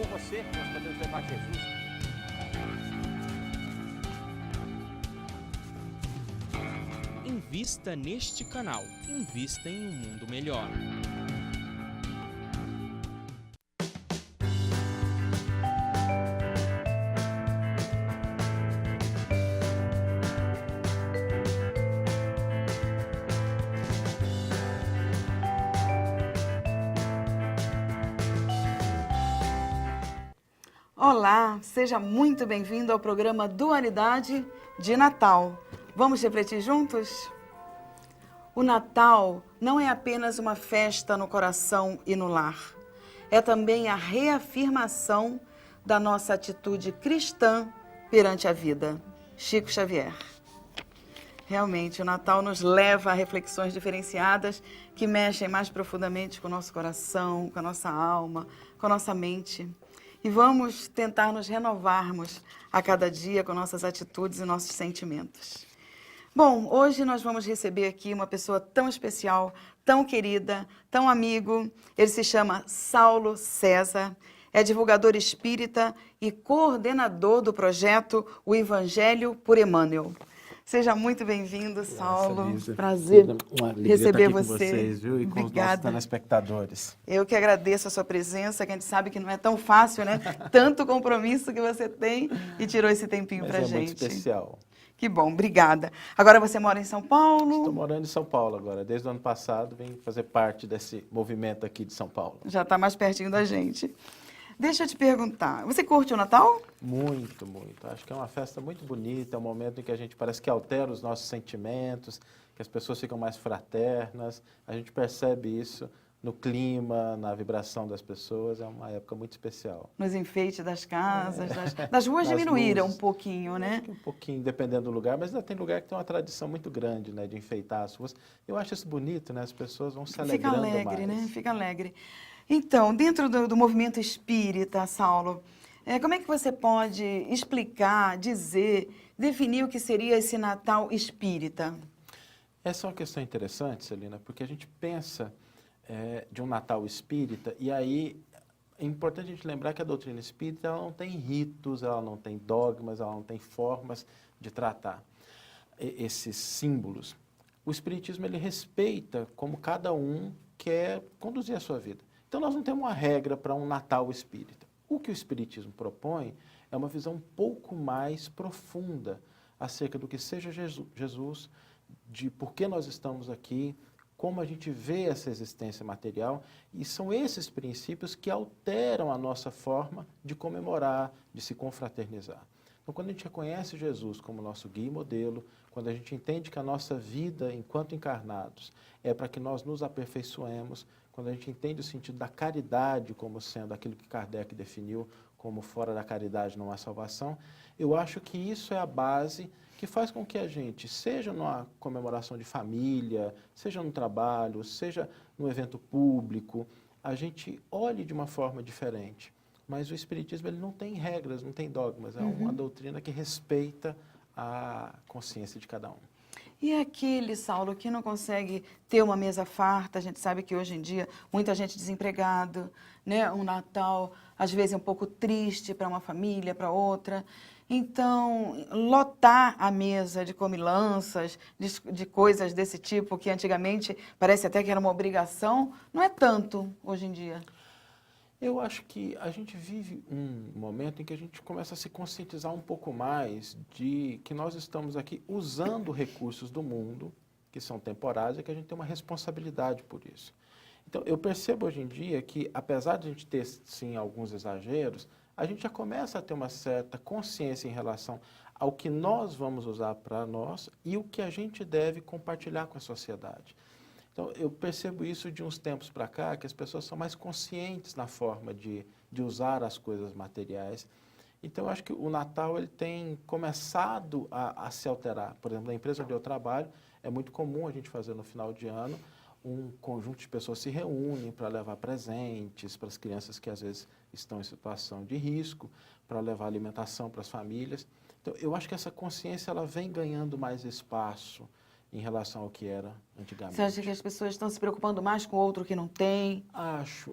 com você nós podemos levar Jesus. Invista neste canal. Invista em um mundo melhor. Olá, seja muito bem-vindo ao programa Dualidade de Natal. Vamos refletir juntos? O Natal não é apenas uma festa no coração e no lar. É também a reafirmação da nossa atitude cristã perante a vida. Chico Xavier. Realmente, o Natal nos leva a reflexões diferenciadas que mexem mais profundamente com o nosso coração, com a nossa alma, com a nossa mente. E vamos tentar nos renovarmos a cada dia com nossas atitudes e nossos sentimentos. Bom, hoje nós vamos receber aqui uma pessoa tão especial, tão querida, tão amigo. Ele se chama Saulo César, é divulgador espírita e coordenador do projeto O Evangelho por Emmanuel. Seja muito bem-vindo, Saulo. Lisa, Prazer uma alegria receber estar aqui você. com vocês, viu? E com os nossos telespectadores. Eu que agradeço a sua presença, que a gente sabe que não é tão fácil, né? Tanto compromisso que você tem e tirou esse tempinho pra gente. Muito especial. Que bom, obrigada. Agora você mora em São Paulo? Estou morando em São Paulo agora. Desde o ano passado vim fazer parte desse movimento aqui de São Paulo. Já está mais pertinho da gente. Deixa eu te perguntar, você curte o Natal? Muito, muito. Acho que é uma festa muito bonita, é um momento em que a gente parece que altera os nossos sentimentos, que as pessoas ficam mais fraternas. A gente percebe isso no clima, na vibração das pessoas. É uma época muito especial. Nos enfeites das casas, das ruas Nas diminuíram luzes. um pouquinho, né? Acho que um pouquinho, dependendo do lugar, mas ainda tem lugar que tem uma tradição muito grande, né, de enfeitar as ruas. Eu acho isso bonito, né? As pessoas vão se Fica alegrando alegre, mais. né? Fica alegre. Então, dentro do movimento espírita, Saulo, como é que você pode explicar, dizer, definir o que seria esse Natal espírita? Essa é uma questão interessante, Celina, porque a gente pensa de um Natal espírita e aí é importante a gente lembrar que a doutrina espírita ela não tem ritos, ela não tem dogmas, ela não tem formas de tratar esses símbolos. O espiritismo ele respeita como cada um quer conduzir a sua vida. Então nós não temos uma regra para um Natal espírita. O que o espiritismo propõe é uma visão um pouco mais profunda acerca do que seja Jesus, de por que nós estamos aqui, como a gente vê essa existência material, e são esses princípios que alteram a nossa forma de comemorar, de se confraternizar. Então, quando a gente reconhece Jesus como nosso guia e modelo, quando a gente entende que a nossa vida, enquanto encarnados, é para que nós nos aperfeiçoemos, quando a gente entende o sentido da caridade como sendo aquilo que Kardec definiu como fora da caridade não há salvação, eu acho que isso é a base que faz com que a gente, seja numa comemoração de família, seja no trabalho, seja no evento público, a gente olhe de uma forma diferente. Mas o Espiritismo ele não tem regras, não tem dogmas, é uma doutrina que respeita a consciência de cada um. E aquele, Saulo, que não consegue ter uma mesa farta, a gente sabe que hoje em dia muita gente desempregado, né? Um Natal, às vezes, é um pouco triste para uma família, para outra. Então, lotar a mesa de comilanças, de coisas desse tipo, que antigamente parece até que era uma obrigação, não é tanto hoje em dia. Eu acho que a gente vive um momento em que a gente começa a se conscientizar um pouco mais de que nós estamos aqui usando recursos do mundo, que são temporários, e que a gente tem uma responsabilidade por isso. Então, eu percebo hoje em dia que, apesar de a gente ter, sim, alguns exageros, a gente já começa a ter uma certa consciência em relação ao que nós vamos usar para nós e o que a gente deve compartilhar com a sociedade. Então, eu percebo isso de uns tempos para cá, que as pessoas são mais conscientes na forma de usar as coisas materiais. Então, eu acho que o Natal ele tem começado a se alterar. Por exemplo, na empresa onde eu trabalho, é muito comum a gente fazer no final de ano, um conjunto de pessoas se reúnem para levar presentes para as crianças que às vezes estão em situação de risco, para levar alimentação para as famílias. Então, eu acho que essa consciência ela vem ganhando mais espaço. em relação ao que era antigamente. Você acha que as pessoas estão se preocupando mais com o outro que não tem?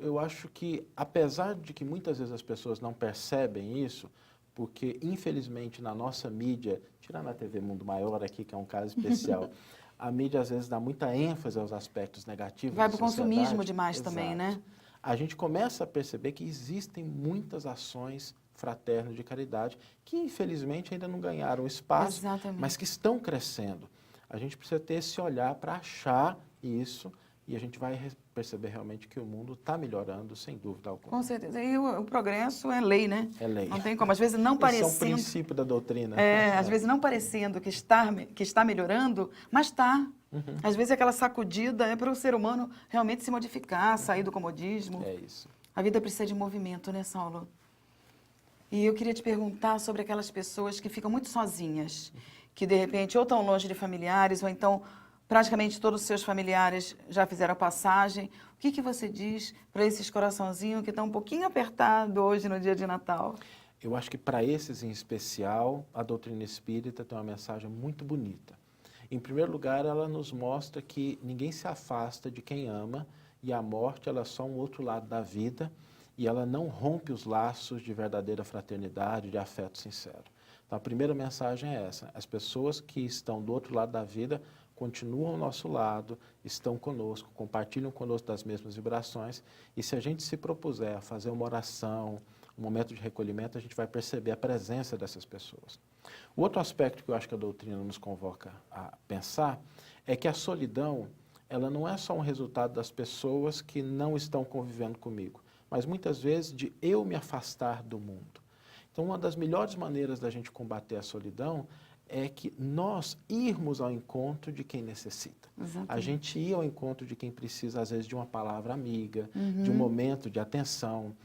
Eu acho que, apesar de que muitas vezes as pessoas não percebem isso, porque, infelizmente, na nossa mídia, tirando a TV Mundo Maior aqui, que é um caso especial, a mídia às vezes dá muita ênfase aos aspectos negativos Vai da para o sociedade. consumismo demais também, Exato. né? A gente começa a perceber que existem muitas ações fraternas de caridade que, infelizmente, ainda não ganharam espaço, Exatamente. mas que estão crescendo. A gente precisa ter esse olhar para achar isso e a gente vai perceber realmente que o mundo está melhorando, sem dúvida alguma. Com certeza. E o progresso é lei, né? É lei. Não tem como. Às vezes não parecendo... Esse é um princípio da doutrina. às vezes não parecendo que está melhorando, mas está. Às vezes aquela sacudida é para o ser humano realmente se modificar, sair do comodismo. É isso. A vida precisa de movimento, né, Saulo? E eu queria te perguntar sobre aquelas pessoas que ficam muito sozinhas, que de repente ou estão longe de familiares, ou então praticamente todos os seus familiares já fizeram a passagem. O que você diz para esses coraçãozinhos que estão um pouquinho apertados hoje no dia de Natal? Eu acho que para esses em especial, a doutrina espírita tem uma mensagem muito bonita. Em primeiro lugar, ela nos mostra que ninguém se afasta de quem ama e a morte ela é só um outro lado da vida e ela não rompe os laços de verdadeira fraternidade, de afeto sincero. Então, a primeira mensagem é essa. As pessoas que estão do outro lado da vida continuam ao nosso lado, estão conosco, compartilham conosco das mesmas vibrações e se a gente se propuser a fazer uma oração, um momento de recolhimento, a gente vai perceber a presença dessas pessoas. O outro aspecto que eu acho que a doutrina nos convoca a pensar é que a solidão, ela não é só um resultado das pessoas que não estão convivendo comigo, mas muitas vezes de eu me afastar do mundo. Então, uma das melhores maneiras da gente combater a solidão é que nós irmos ao encontro de quem necessita. Exatamente. A gente ir ao encontro de quem precisa, às vezes, de uma palavra amiga, de um momento de atenção.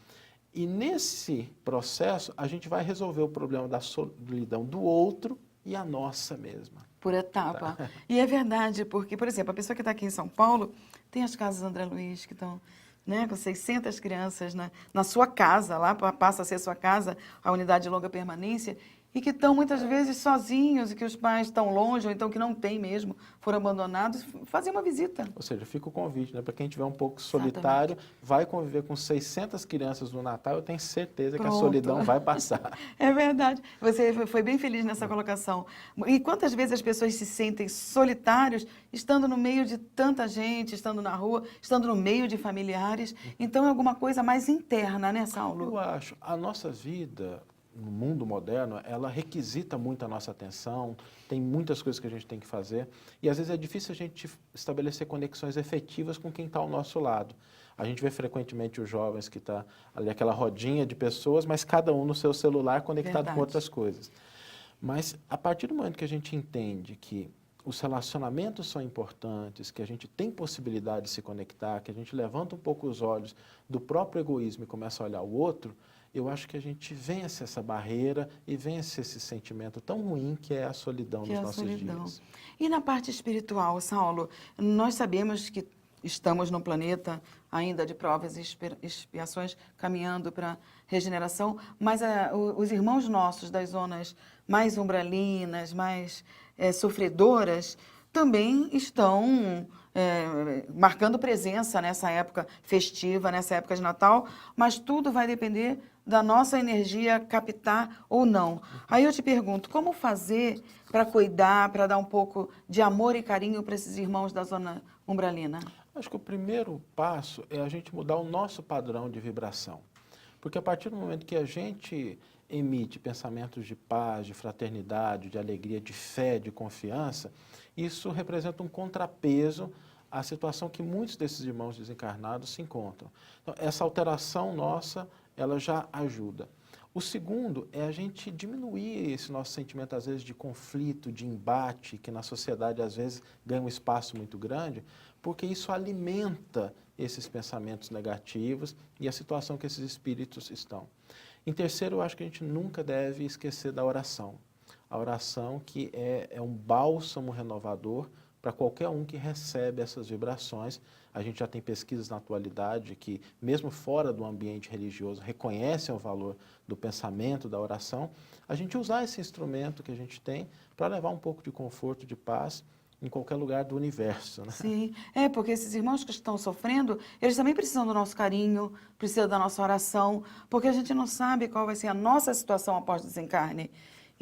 E nesse processo, a gente vai resolver o problema da solidão do outro e a nossa mesma. Por etapa. E é verdade, porque, por exemplo, a pessoa que está aqui em São Paulo, tem as casas André Luiz, que estão, né, com 600 crianças na sua casa, lá passa a ser sua casa, a unidade de longa permanência, e que estão muitas vezes sozinhos, e que os pais estão longe, ou então que não têm mesmo, foram abandonados, fazer uma visita. Ou seja, fica o convite, né? Para quem estiver um pouco solitário, vai conviver com 600 crianças no Natal, eu tenho certeza que a solidão vai passar. É verdade. Você foi bem feliz nessa colocação. E quantas vezes as pessoas se sentem solitários, estando no meio de tanta gente, estando na rua, estando no meio de familiares. Então, é alguma coisa mais interna, né, Saulo? Eu acho. A nossa vida no mundo moderno, ela requisita muito a nossa atenção, tem muitas coisas que a gente tem que fazer, e às vezes é difícil a gente estabelecer conexões efetivas com quem está ao nosso lado. A gente vê frequentemente os jovens que estão ali, aquela rodinha de pessoas, mas cada um no seu celular conectado com outras coisas. Mas a partir do momento que a gente entende que os relacionamentos são importantes, que a gente tem possibilidade de se conectar, que a gente levanta um pouco os olhos do próprio egoísmo e começa a olhar o outro, eu acho que a gente vence essa barreira e vence esse sentimento tão ruim que é a solidão nos nossos dias. E na parte espiritual, Saulo, nós sabemos que estamos num planeta ainda de provas e expiações, caminhando para regeneração, mas os irmãos nossos das zonas mais umbralinas, mais sofredoras, também estão marcando presença nessa época festiva, nessa época de Natal, mas tudo vai depender da nossa energia captar ou não. Aí eu te pergunto, como fazer para cuidar, para dar um pouco de amor e carinho para esses irmãos da zona umbralina? Acho que o primeiro passo é a gente mudar o nosso padrão de vibração. Porque a partir do momento que a gente emite pensamentos de paz, de fraternidade, de alegria, de fé, de confiança, isso representa um contrapeso à situação que muitos desses irmãos desencarnados se encontram. Então, essa alteração nossa, ela já ajuda. O segundo é a gente diminuir esse nosso sentimento, às vezes, de conflito, de embate, que na sociedade, às vezes, ganha um espaço muito grande, porque isso alimenta esses pensamentos negativos e a situação que esses espíritos estão. Em terceiro, eu acho que a gente nunca deve esquecer da oração. A oração que é um bálsamo renovador para qualquer um que recebe essas vibrações. A gente já tem pesquisas na atualidade que, mesmo fora do ambiente religioso, reconhecem o valor do pensamento, da oração. A gente usar esse instrumento que a gente tem para levar um pouco de conforto, de paz em qualquer lugar do universo, né? Sim, porque esses irmãos que estão sofrendo, eles também precisam do nosso carinho, precisam da nossa oração, porque a gente não sabe qual vai ser a nossa situação após o desencarne.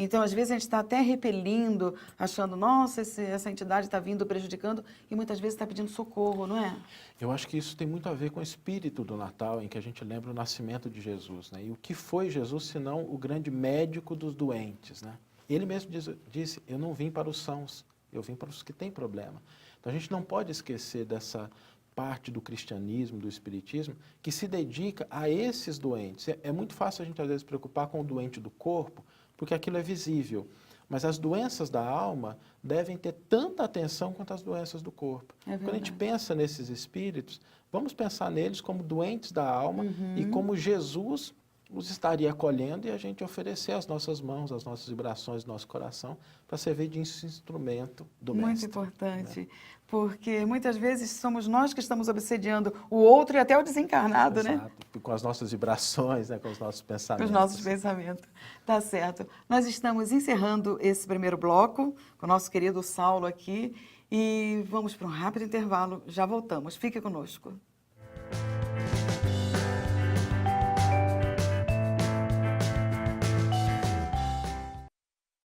Então, às vezes, a gente está até repelindo, achando, nossa, essa entidade está vindo prejudicando, e muitas vezes está pedindo socorro, não é? Eu acho que isso tem muito a ver com o espírito do Natal, em que a gente lembra o nascimento de Jesus, né? E o que foi Jesus, senão o grande médico dos doentes, né? Ele mesmo disse, eu não vim para os sãos, eu vim para os que têm problema. Então, a gente não pode esquecer dessa parte do cristianismo, do espiritismo, que se dedica a esses doentes. É muito fácil a gente, às vezes, preocupar com o doente do corpo, porque aquilo é visível. Mas as doenças da alma devem ter tanta atenção quanto as doenças do corpo. Quando a gente pensa nesses espíritos, vamos pensar neles como doentes da alma e como Jesus os estaria acolhendo e a gente oferecer as nossas mãos, as nossas vibrações, nosso coração, para servir de instrumento do Mestre. Muito importante, porque muitas vezes somos nós que estamos obsediando o outro e até o desencarnado, né? Exato, com as nossas vibrações, né, com os nossos pensamentos. Com os nossos pensamentos, tá certo. Nós estamos encerrando esse primeiro bloco com o nosso querido Saulo aqui e vamos para um rápido intervalo, já voltamos, fique conosco.